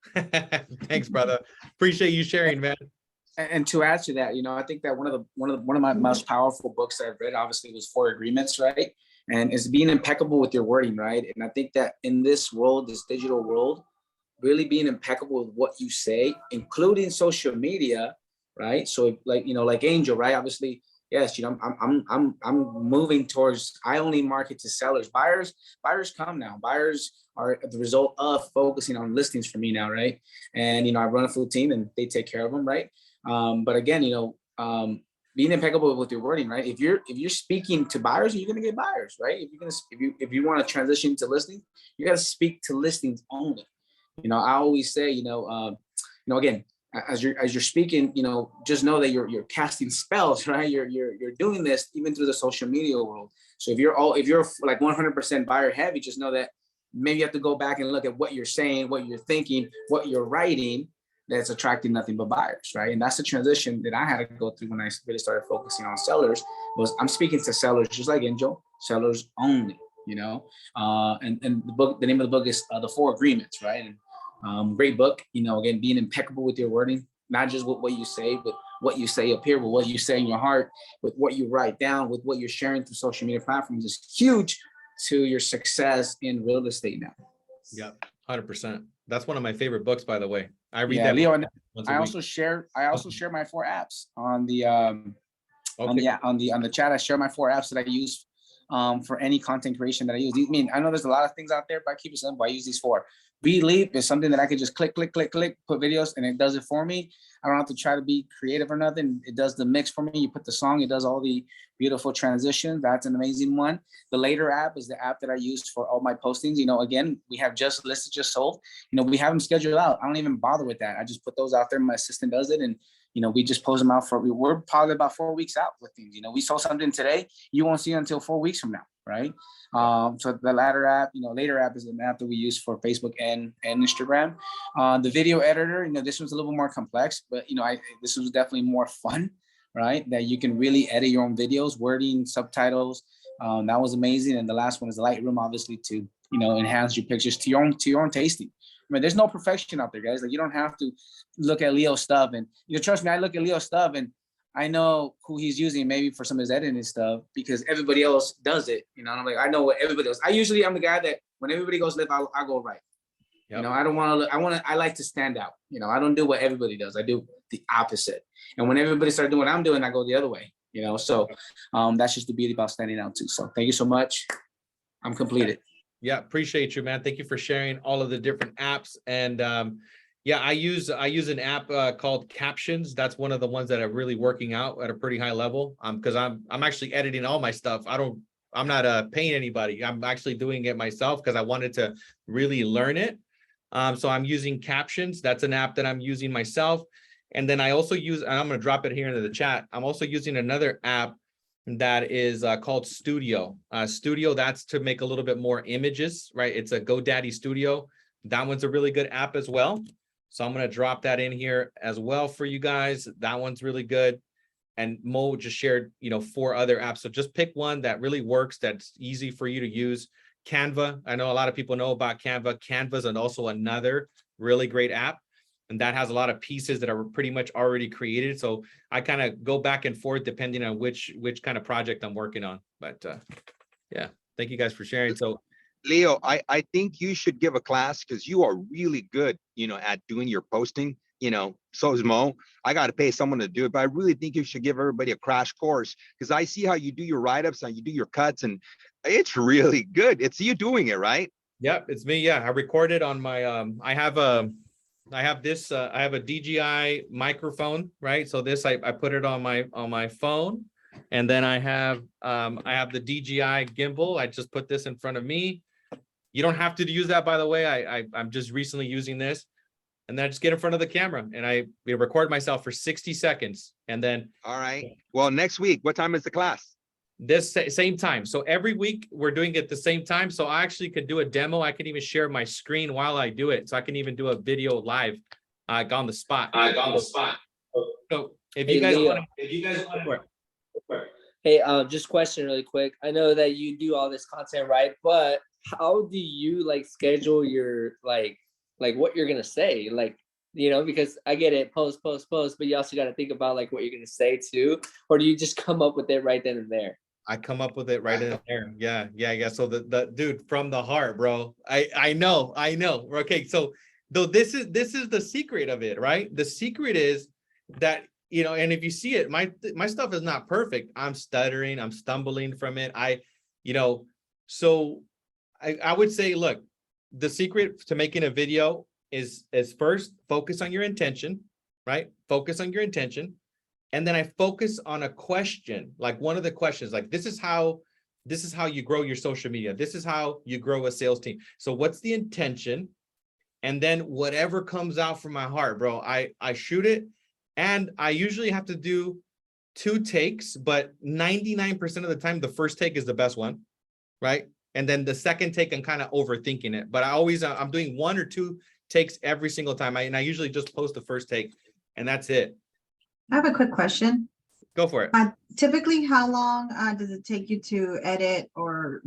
Thanks, brother. Appreciate you sharing, man. And to add to that, I think that one of my most powerful books that I've read, obviously, was Four Agreements, right? And it's being impeccable with your wording, right? And I think that in this world, this digital world, really being impeccable with what you say, including social media, right? So like Angel, right? Obviously, yes, I'm moving towards, I only market to sellers. Buyers come now. Buyers are the result of focusing on listings for me now, right? And I run a full team and they take care of them, right? But again, being impeccable with your wording, right? If you're speaking to buyers, you're gonna get buyers, right? If you want to transition to listings, you got to speak to listings only. I always say, again, as you're speaking, just know that you're casting spells, right? You're doing this even through the social media world. So if you're like 100% buyer heavy, just know that maybe you have to go back and look at what you're saying, what you're thinking, what you're writing, that's attracting nothing but buyers, right? And that's the transition that I had to go through when I really started focusing on sellers. Was I'm speaking to sellers just like Angel, sellers only, and the name of the book is The Four Agreements, right? And great book, again, being impeccable with your wording, not just with what you say, but what you say up here, with what you say in your heart, with what you write down, with what you're sharing through social media platforms is huge to your success in real estate now. Yep, 100%. That's one of my favorite books, by the way. I read Yeah, that Leo, once a I week. also share my 4 apps on the Okay. on the chat. I share my 4 apps that I use for any content creation that I use. I mean, I know there's a lot of things out there, but I keep it simple. I use these 4. Leap is something that I can just click, put videos, and it does it for me. I don't have to try to be creative or nothing. It does the mix for me. You put the song, it does all the beautiful transitions. That's an amazing one. The Later app is the app that I use for all my postings. Again, we have just listed, just sold. We have them scheduled out. I don't even bother with that. I just put those out there. My assistant does it, and we just post them out we're probably about 4 weeks out with things. We saw something today, you won't see it until 4 weeks from now, right? So the Later app, Later app is an app that we use for Facebook and Instagram. The video editor, this one's a little more complex, but this was definitely more fun, right? That you can really edit your own videos, wording, subtitles. That was amazing. And the last one is Lightroom, obviously, to enhance your pictures to your own tasting. I mean, there's no perfection out there, guys. Like, you don't have to look at Leo's stuff and trust me, I look at Leo's stuff and I know who he's using maybe for some of his editing stuff because everybody else does it. I'm like, I know what everybody else. I'm the guy that when everybody goes left, I go right. Yep. I don't want to. I like to stand out. I don't do what everybody does. I do the opposite. And when everybody starts doing what I'm doing, I go the other way. So that's just the beauty about standing out too. So thank you so much. I'm completed. Yeah, appreciate you, man. Thank you for sharing all of the different apps. And yeah, I use an app called Captions. That's one of the ones that are really working out at a pretty high level. Because I'm actually editing all my stuff. I'm not paying anybody. I'm actually doing it myself because I wanted to really learn it. So I'm using Captions. That's an app that I'm using myself. And then I also use, and I'm going to drop it here into the chat. I'm also using another app that is called Studio. Studio, that's to make a little bit more images, right? It's a GoDaddy Studio. That one's a really good app as well. So I'm going to drop that in here as well for you guys. That one's really good. And Mo just shared, 4 other apps. So just pick one that really works, that's easy for you to use. Canva, I know a lot of people know about Canva. Canva's and also another really great app. And that has a lot of pieces that are pretty much already created. So I kind of go back and forth depending on which kind of project I'm working on. But yeah, thank you guys for sharing. So Leo, I think you should give a class because you are really good, at doing your posting. you know, so is Mo. I got to pay someone to do it, but I really think you should give everybody a crash course because I see how you do your write-ups and you do your cuts, and it's really good. It's you doing it, right? Yep, it's me. Yeah, I recorded on my I have a DJI microphone, right? So this I put it on my phone, and then I have the DJI gimbal. I just put this in front of me. You don't have to use that, by the way. I'm just recently using this, and then I just get in front of the camera and I record myself for 60 seconds, and then All right. Well, next week, what time is the class? this same time. So every week we're doing it at the same time. So I actually could do a demo. I can even share my screen while I do it. So I can even do a video live, on the spot. So if you guys want to, Hey, just question really quick. I know that you do all this content, right? But how do you like schedule your like what you're gonna say? Like, you know, because I get it, post, but you also got to think about like what you're gonna say too, or do you just come up with it right then and there? I come up with it right in there. Yeah. So the dude from the heart, bro. I know. Okay, so though this is the secret of it, right? The secret is that, you know, and if you see it, my stuff is not perfect. I'm stuttering, I'm stumbling from it. So I would say, look, the secret to making a video is first focus on your intention, right? Focus on your intention. And then I focus on a question, like one of the questions, like this is how you grow your social media. This is how you grow a sales team. So what's the intention? And then whatever comes out from my heart, bro, I shoot it. And I usually have to do 2 takes, but 99% of the time, the first take is the best one, right? And then the second take, I'm kind of overthinking it. But I'm doing 1 or 2 takes every single time. I usually just post the first take, and that's it. I have a quick question. Go for it. Typically, how long does it take you to edit or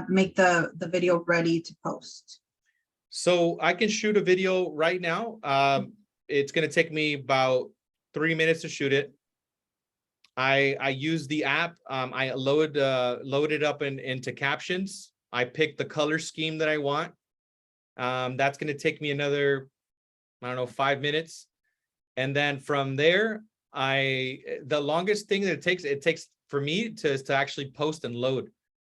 make the video ready to post? So I can shoot a video right now. It's going to take me about 3 minutes to shoot it. I use the app. I load it up into captions. I pick the color scheme that I want. That's going to take me another, I don't know, 5 minutes. And then from there, the longest thing that it takes for me to actually post and load,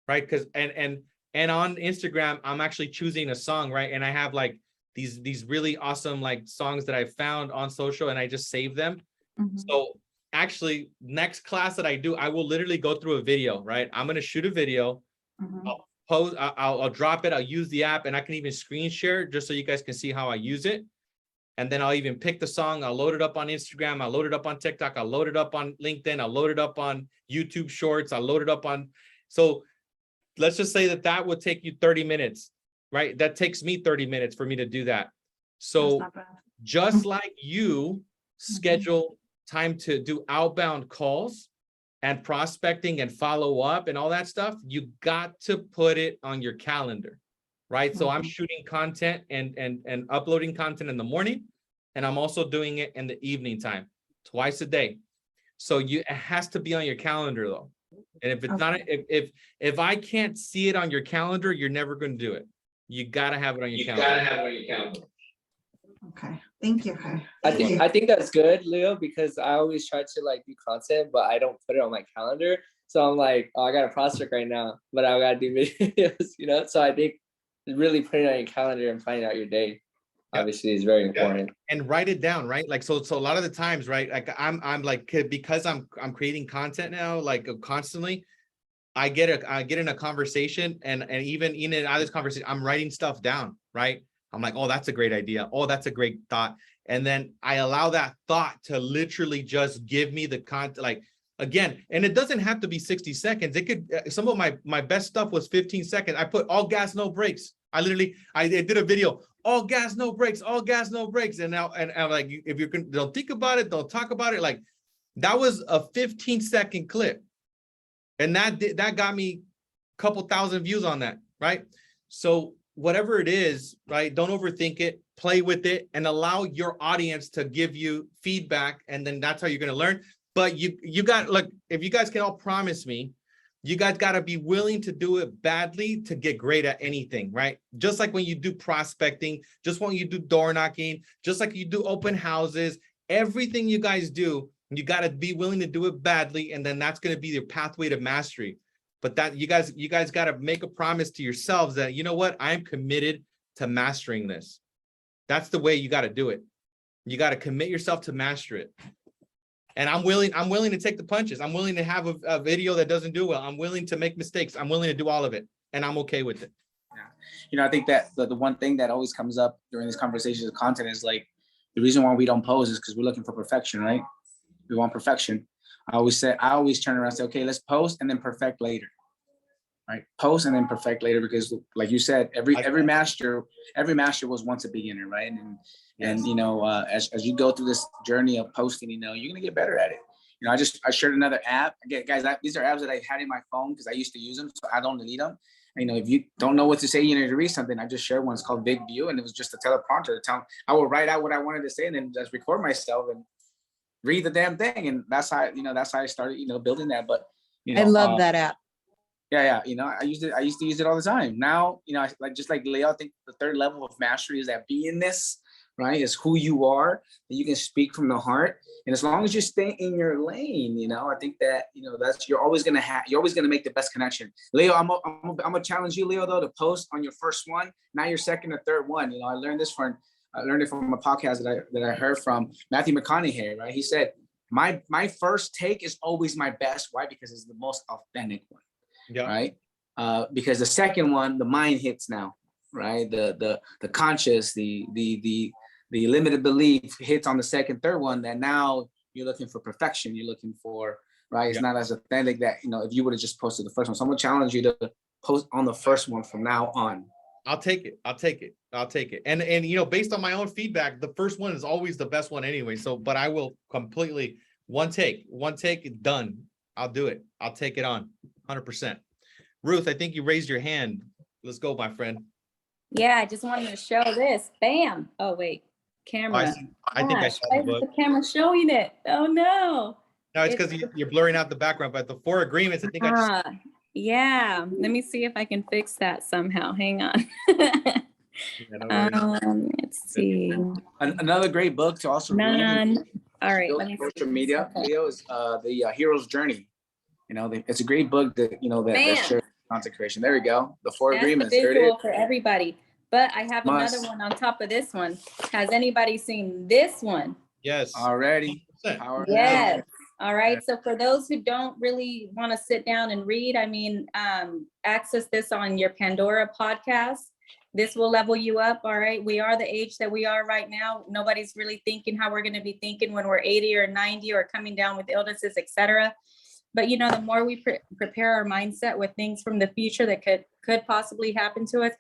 right? Because and on Instagram, I'm actually choosing a song, right? And I have like these really awesome like songs that I found on social, and I just save them. Mm-hmm. So actually, next class that I do, I will literally go through a video, right? I'm gonna shoot a video. Mm-hmm. I'll post, I'll drop it, I'll use the app, and I can even screen share just so you guys can see how I use it. And then I'll even pick the song, I'll load it up on Instagram, I'll load it up on TikTok, I'll load it up on LinkedIn, I'll load it up on YouTube Shorts, I'll load it up on, so let's just say that would take you 30 minutes, right? That takes me 30 minutes for me to do that. So just like you schedule time to do outbound calls and prospecting and follow up and all that stuff, you got to put it on your calendar, right? So I'm shooting content and uploading content in the morning, and I'm also doing it in the evening time, twice a day. So it has to be on your calendar though. And if it's not, if I can't see it on your calendar, you're never going to do it. You got to have it on your calendar. Okay, thank you. I think that's good, Leo, because I always try to like do content, but I don't put it on my calendar. So I'm like, oh, I got a prospect right now, but I got to do videos, you know? So I think really putting it on your calendar and planning out your day, obviously, is very important. And write it down, right? Like, so a lot of the times, right? Like I'm like, because I'm creating content now, like constantly, I get in a conversation and even in and out of this conversation, I'm writing stuff down, right? I'm like, oh, that's a great idea. Oh, that's a great thought. And then I allow that thought to literally just give me the content, like, again, and it doesn't have to be 60 seconds. It could, some of my best stuff was 15 seconds. I put all gas, no brakes. I did a video, all gas, no brakes, all gas, no brakes. And now, and I'm like, if you can, don't think about it, don't talk about it. Like, that was a 15-second clip. And that got me a couple thousand views on that, right? So whatever it is, right? Don't overthink it, play with it, and allow your audience to give you feedback. And then that's how you're going to learn. But you got, look, if you guys can all promise me You guys got to be willing to do it badly to get great at anything, right? Just like when you do prospecting, just when you do door knocking, just like you do open houses, everything you guys do, you got to be willing to do it badly. And then that's going to be your pathway to mastery. But that you guys got to make a promise to yourselves that, you know what, I'm committed to mastering this. That's the way you got to do it. You got to commit yourself to master it. And I'm willing to take the punches. I'm willing to have a video that doesn't do well. I'm willing to make mistakes. I'm willing to do all of it. And I'm okay with it. Yeah. You know, I think that the one thing that always comes up during these conversations of content is like, the reason why we don't post is because we're looking for perfection, right? We want perfection. I always turn around and say, okay, let's post and then perfect later. Right? Post and then perfect later, because like you said, every master was once a beginner, right? And you know, as you go through this journey of posting, you know, you're gonna get better at it. You know, I shared another app. Again, guys, these are apps that I had in my phone because I used to use them, so I don't delete them. And, you know, if you don't know what to say, you need to read something. I just shared one. It's called Big View, and it was just a teleprompter to tell. I would write out what I wanted to say and then just record myself and read the damn thing. And that's how I started, you know, building that. But you know, I love that app. Yeah. You know, I used to use it all the time. Now, you know, just like Leo, I think the third level of mastery is that beingness, right? Is who you are, that you can speak from the heart. And as long as you stay in your lane, you know, I think that, you know, you're always going to make the best connection. Leo, I'm gonna challenge you, Leo, though, to post on your first one, not your second or third one. You know, I learned it from a podcast that I heard from Matthew McConaughey, right? He said, my first take is always my best. Why? Because it's the most authentic one. Yeah. Right. Because the second one, the mind hits now, right? The conscious, the limited belief hits on the second, third one. That now you're looking for perfection. You're looking for, right? It's not as authentic that, you know, if you would have just posted the first one. So I'm gonna challenge you to post on the first one from now on. I'll take it. And you know, based on my own feedback, the first one is always the best one anyway. So, but I will completely one take, done. I'll do it. I'll take it on 100%. Ruth, I think you raised your hand. Let's go, my friend. Yeah, I just wanted to show this. Bam. Oh, wait. Camera. I think I saw the book. The camera showing it. Oh, no. No, it's because you're blurring out the background, but the 4 agreements, I think yeah. Let me see if I can fix that somehow. Hang on. Let's see. Another great book to also read. All right. Let me social media. Leo is the Hero's Journey. You know, it's a great book that, you know, that shares content creation. There we go. The 4 agreements. The visual for everybody. But I have another one on top of this one. Has anybody seen this one? Yes. Already. Yes. All right. So for those who don't really want to sit down and read, I mean, access this on your Pandora podcast. This will level you up. All right. We are the age that we are right now. Nobody's really thinking how we're going to be thinking when we're 80 or 90 or coming down with illnesses, etc. But, you know, the more we prepare our mindset with things from the future that could possibly happen to us.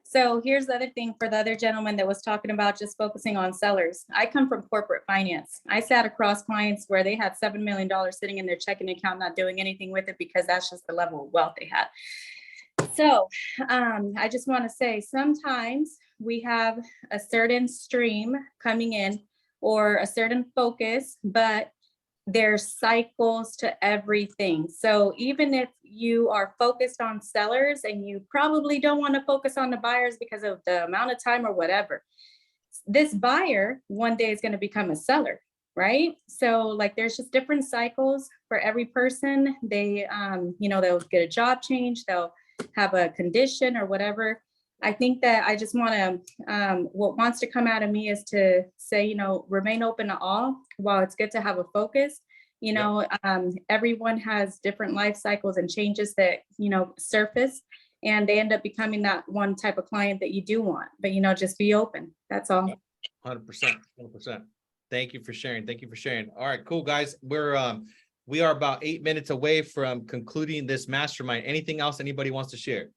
So here's the other thing for the other gentleman that was talking about just focusing on sellers. I come from corporate finance. I sat across clients where they had $7 million sitting in their checking account, not doing anything with it because that's just the level of wealth they had. So I just want to say sometimes we have a certain stream coming in or a certain focus, but there's cycles to everything. So even if you are focused on sellers and you probably don't want to focus on the buyers because of the amount of time or whatever, this buyer one day is going to become a seller, right? So like there's just different cycles for every person. They, you know, they'll get a job change, they'll have a condition or whatever. I think that I just want to, what wants to come out of me is to say, you know, remain open to all. While it's good to have a focus, you know, everyone has different life cycles and changes that, you know, surface and they end up becoming that one type of client that you do want, but, you know, just be open. That's all. 100%. Thank you for sharing. All right, cool guys. We are about 8 minutes away from concluding this mastermind. Anything else anybody wants to share?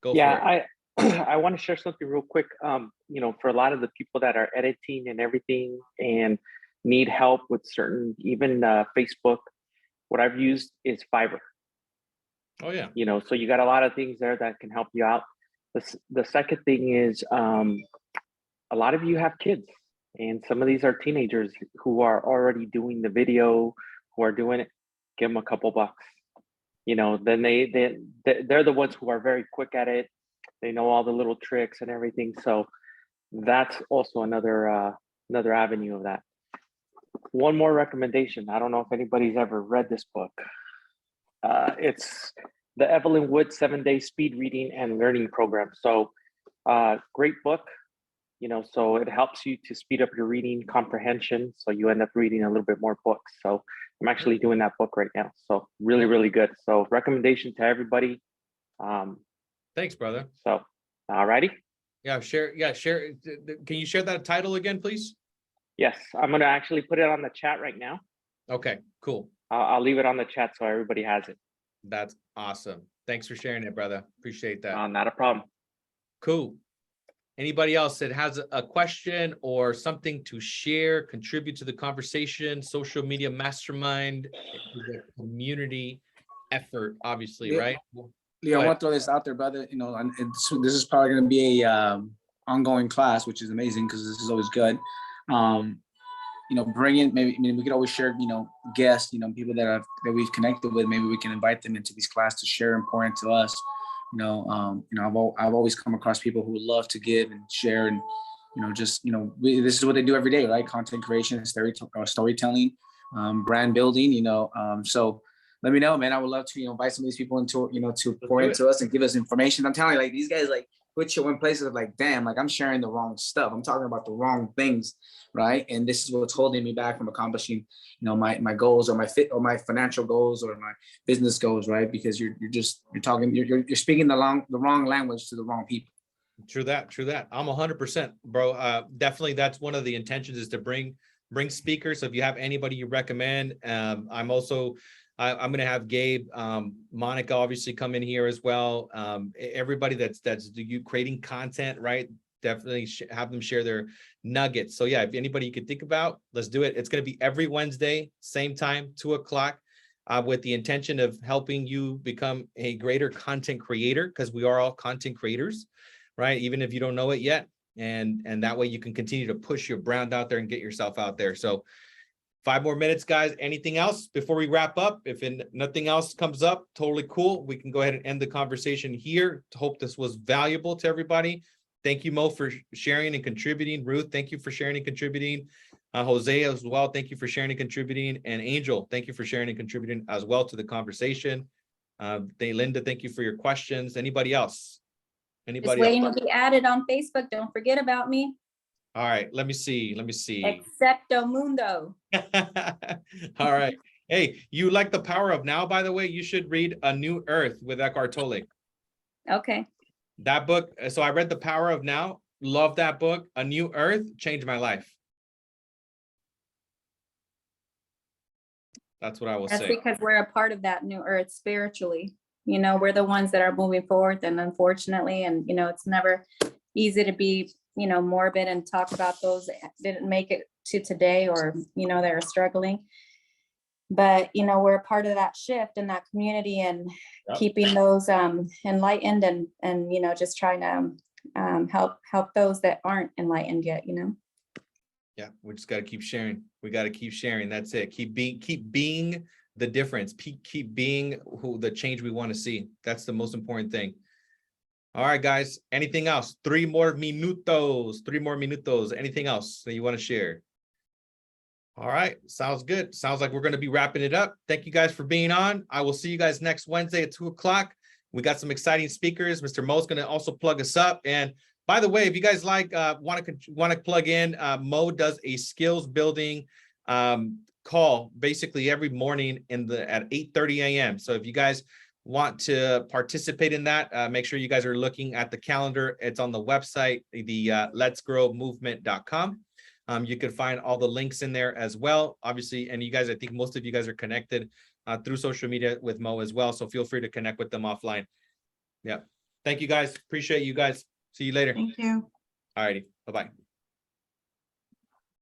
Go for it. I want to share something real quick. You know, for a lot of the people that are editing and everything and need help with certain, even Facebook, what I've used is Fiverr. Oh yeah. You know, so you got a lot of things there that can help you out. The second thing is a lot of you have kids and some of these are teenagers who are already doing the video, who are doing it. Give them a couple bucks. you know, then they're the ones who are very quick at it. They know all the little tricks and everything. So that's also another avenue of that. One more recommendation. I don't know if anybody's ever read this book. It's the Evelyn Wood 7-Day Speed Reading and Learning Program. So great book, you know, so it helps you to speed up your reading comprehension. So you end up reading a little bit more books. So I'm actually doing that book right now. So really, really good. So recommendation to everybody. Thanks, brother. So, all righty. Yeah, share. Yeah, share. Can you share that title again, please? Yes, I'm going to actually put it on the chat right now. Okay, cool. I'll leave it on the chat so everybody has it. That's awesome. Thanks for sharing it, brother. Appreciate that. Not a problem. Cool. Anybody else that has a question or something to share, contribute to the conversation, social media mastermind, the community effort, obviously, Yeah. right? Leo, I want to throw this out there, brother. You know, and this is probably going to be a ongoing class, which is amazing because this is always good. You know, bring in maybe, I mean, we could always share, you know, guests, you know, people that we've connected with. Maybe we can invite them into these classes to share and pour into us. You know, I've always come across people who love to give and share, and you know, just you know, this is what they do every day, right? Content creation, storytelling, brand building. You know, so let me know, man. I would love to, you know, invite some of these people into, you know, to pour into us and give us information. I'm telling you, like these guys, like put you in places of like, damn, like I'm sharing the wrong stuff. I'm talking about the wrong things, right? And this is what's holding me back from accomplishing, you know, my goals or my financial goals or my business goals, right? Because you're speaking the wrong language to the wrong people. True that. I'm 100%, bro. Definitely, that's one of the intentions is to bring speakers. So if you have anybody you recommend, I'm going to have Gabe, Monica, obviously come in here as well. Everybody that's you creating content, right? Definitely have them share their nuggets. So yeah, if anybody you could think about, let's do it. It's going to be every Wednesday, same time, 2:00, with the intention of helping you become a greater content creator, because we are all content creators, right? Even if you don't know it yet. And that way you can continue to push your brand out there and get yourself out there. So 5 more minutes, guys. Anything else before we wrap up? If nothing else comes up, totally cool. We can go ahead and end the conversation here. Hope this was valuable to everybody. Thank you, Mo, for sharing and contributing. Ruth, thank you for sharing and contributing. Jose as well, thank you for sharing and contributing. And Angel, thank you for sharing and contributing as well to the conversation. Linda, thank you for your questions. Anybody else? Just waiting to be added on Facebook. Don't forget about me. All right, let me see. Excepto Mundo. All right. Hey, you like The Power of Now, by the way? You should read A New Earth with Eckhart Tolle. Okay. That book. So I read The Power of Now. Love that book. A New Earth changed my life. That's what I will say. That's because we're a part of that new earth spiritually. You know, we're the ones that are moving forward, and unfortunately, and you know, it's never easy to be, you know, morbid and talk about those that didn't make it to today, or you know, they're struggling. But you know, we're a part of that shift in that community, and keeping those enlightened, and you know, just trying to help those that aren't enlightened yet, you know. Yeah, we just got to keep sharing. We got to keep sharing. That's it. Keep being the difference. Keep being who the change we want to see. That's the most important thing. All right, guys. Anything else? 3 more minutos. 3 more minutos. Anything else that you want to share? All right. Sounds good. Sounds like we're going to be wrapping it up. Thank you guys for being on. I will see you guys next Wednesday at 2:00. We got some exciting speakers. Mr. Mo's going to also plug us up. And by the way, if you guys like want to plug in, Mo does a skills building call basically every morning at 8:30 a.m. So if you guys want to participate in that, make sure you guys are looking at the calendar. It's on the website, the letsgrowmovement.com. You can find all the links in there as well, obviously. And you guys, I think most of you guys are connected through social media with Mo as well. So feel free to connect with them offline. Yeah. Thank you guys. Appreciate you guys. See you later. Thank you. All righty. Bye-bye.